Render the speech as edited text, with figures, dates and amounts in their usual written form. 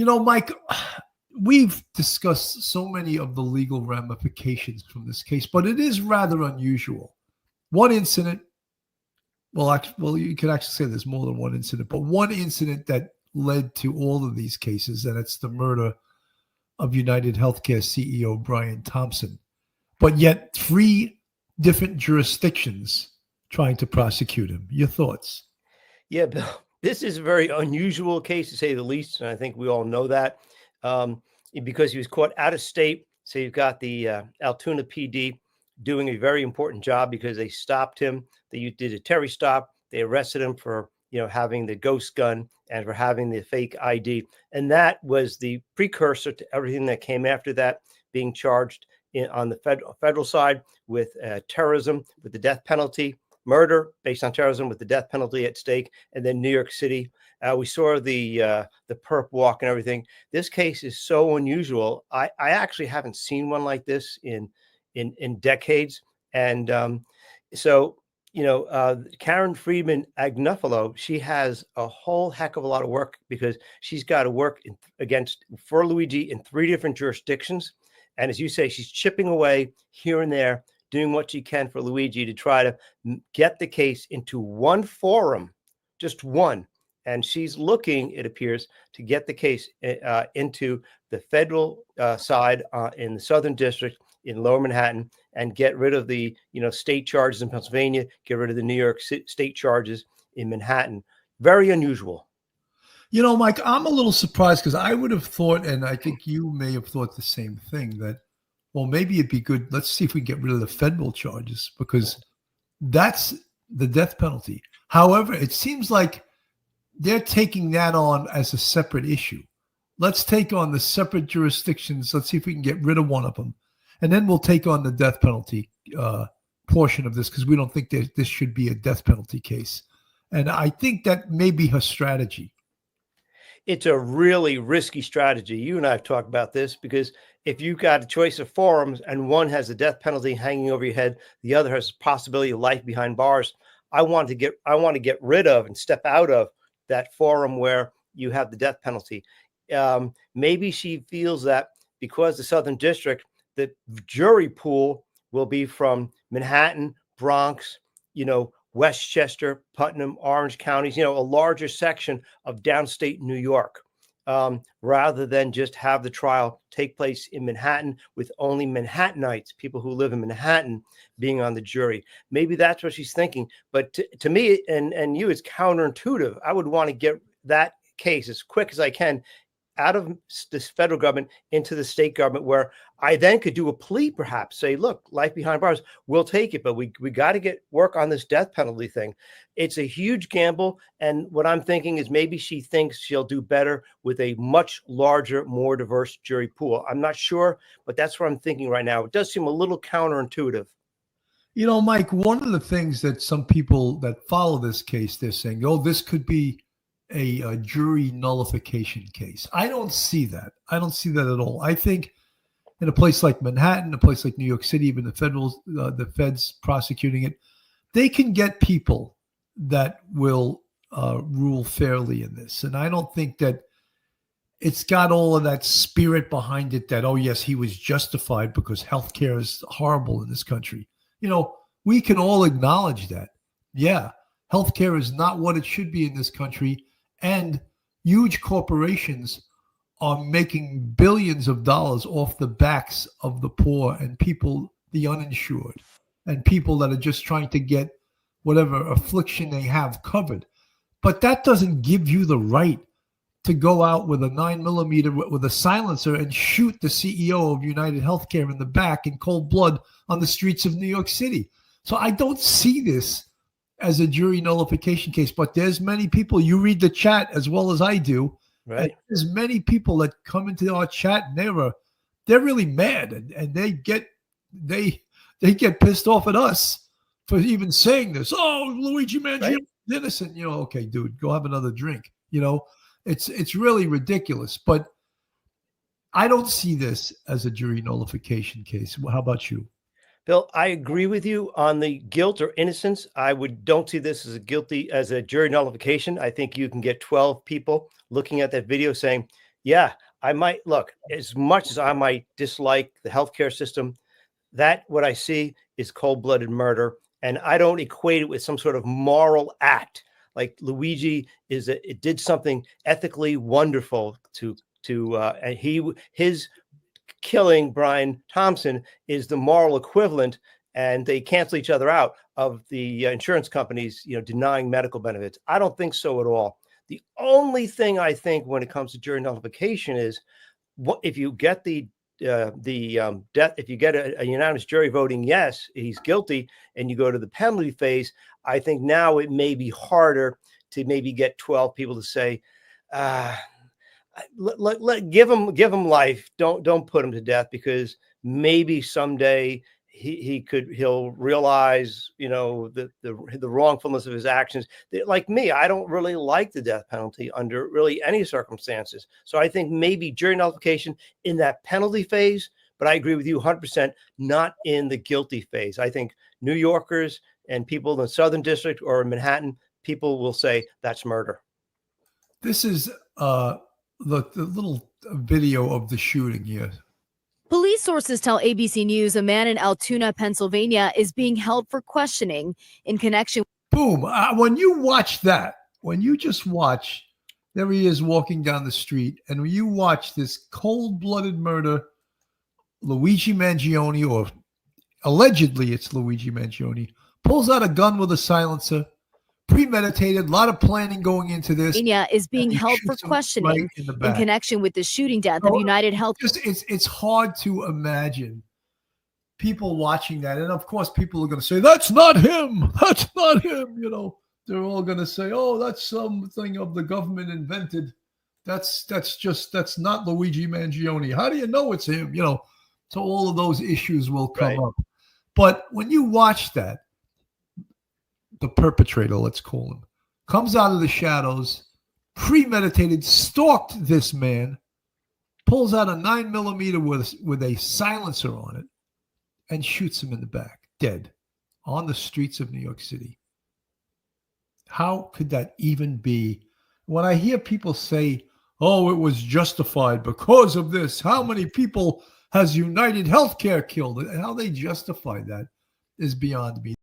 Mike, we've discussed so many of the legal ramifications from this case, but it is rather unusual. One incident, you could actually say there's more than one incident, but one incident that led to all of these cases, and it's the murder of United Healthcare CEO Brian Thompson. But yet 3 different jurisdictions trying to prosecute him. Your thoughts? Yeah, Bill, this is a very unusual case to say the least, and I think we all know that because he was caught out of state. So you've got the Altoona PD doing a very important job because they stopped him. They did a Terry stop. They arrested him for having the ghost gun and for having the fake ID, and that was the precursor to everything that came after that, being charged on the federal side with terrorism, with the death penalty, murder based on terrorism with the death penalty at stake, and then New York City. We saw the perp walk and everything. This case is so unusual. I actually haven't seen one like this in decades. And Karen Friedman Agnifilo, she has a whole heck of a lot of work because she's got to work for Luigi in 3 different jurisdictions. And as you say, she's chipping away here and there, doing what she can for Luigi to try to get the case into one forum, just one. And she's looking, it appears, to get the case into the federal side in the Southern District in Lower Manhattan and get rid of the state charges in Pennsylvania, get rid of the New York state charges in Manhattan. Very unusual. Mike, I'm a little surprised because I would have thought, and I think you may have thought the same thing, that, well, maybe it'd be good. Let's see if we can get rid of the federal charges because that's the death penalty. However, it seems like they're taking that on as a separate issue. Let's take on the separate jurisdictions. Let's see if we can get rid of one of them. And then we'll take on the death penalty portion of this because we don't think that this should be a death penalty case. And I think that may be her strategy. It's a really risky strategy. You and I have talked about this because if you've got a choice of forums and one has the death penalty hanging over your head, the other has the possibility of life behind bars. I want to get rid of and step out of that forum where you have the death penalty. Maybe she feels that because the Southern District, the jury pool will be from Manhattan, Bronx, Westchester, Putnam, Orange counties, a larger section of downstate New York, rather than just have the trial take place in Manhattan with only Manhattanites, people who live in Manhattan, being on the jury. Maybe that's what she's thinking. But to me and you, it's counterintuitive. I would want to get that case as quick as I can out of this federal government into the state government, where I then could do a plea, perhaps say, look, life behind bars, we'll take it, but we got to get work on this death penalty thing. It's a huge gamble. And what I'm thinking is maybe she thinks she'll do better with a much larger, more diverse jury pool. I'm not sure, but that's what I'm thinking right now. It does seem a little counterintuitive. Mike, one of the things that some people that follow this case, they're saying, this could be a jury nullification case. I don't see that. I don't see that at all. I think in a place like Manhattan, a place like New York City, even the feds prosecuting it, they can get people that will rule fairly in this. And I don't think that it's got all of that spirit behind it that, oh, yes, he was justified because healthcare is horrible in this country. We can all acknowledge that. Yeah, healthcare is not what it should be in this country. And huge corporations are making billions of dollars off the backs of the poor and people, the uninsured, and people that are just trying to get whatever affliction they have covered. But that doesn't give you the right to go out with a 9mm with a silencer and shoot the CEO of United Healthcare in the back in cold blood on the streets of New York City. So I don't see this as a jury nullification case, but there's many people, you read the chat as well as I do. Right. There's many people that come into our chat and they're really mad and they get pissed off at us for even saying this. Oh, Luigi Mangione is innocent. Okay, dude, go have another drink. It's really ridiculous, but I don't see this as a jury nullification case. How about you? Bill, I agree with you on the guilt or innocence. I don't see this as a jury nullification. I think you can get 12 people looking at that video saying, Yeah, I might look, as much as I might dislike the healthcare system, that what I see is cold-blooded murder, and I don't equate it with some sort of moral act. Like Luigi it did something ethically wonderful and his killing Brian Thompson is the moral equivalent, and they cancel each other out of the insurance companies, denying medical benefits. I don't think so at all. The only thing I think when it comes to jury nullification is what if you get death, if you get a unanimous jury voting yes, he's guilty, and you go to the penalty phase. I think now it may be harder to maybe get 12 people to say, give him life. Don't put him to death, because maybe someday he'll realize, the wrongfulness of his actions. Like me, I don't really like the death penalty under really any circumstances. So I think maybe jury nullification in that penalty phase, but I agree with you 100%, not in the guilty phase. I think New Yorkers and people in the Southern District or in Manhattan, people will say that's murder. This is the little video of the shooting here. Police sources tell ABC News a man in Altoona, Pennsylvania is being held for questioning in connection. Boom. When you watch that, when you just watch, there he is walking down the street, and when you watch this cold-blooded murder, Luigi Mangione, or allegedly it's Luigi Mangione, pulls out a gun with a silencer, premeditated, a lot of planning going into this. Is being held for questioning in connection with the shooting death of United Health. It's hard to imagine people watching that. And of course, people are going to say, that's not him. That's not him. They're all going to say, oh, that's something of the government invented. That's not Luigi Mangione. How do you know it's him? So all of those issues will come up. But when you watch that, the perpetrator, let's call him, comes out of the shadows, premeditated, stalked this man, pulls out a 9mm with a silencer on it, and shoots him in the back, dead, on the streets of New York City. How could that even be? When I hear people say, oh, it was justified because of this, how many people has United Healthcare killed? And how they justify that is beyond me.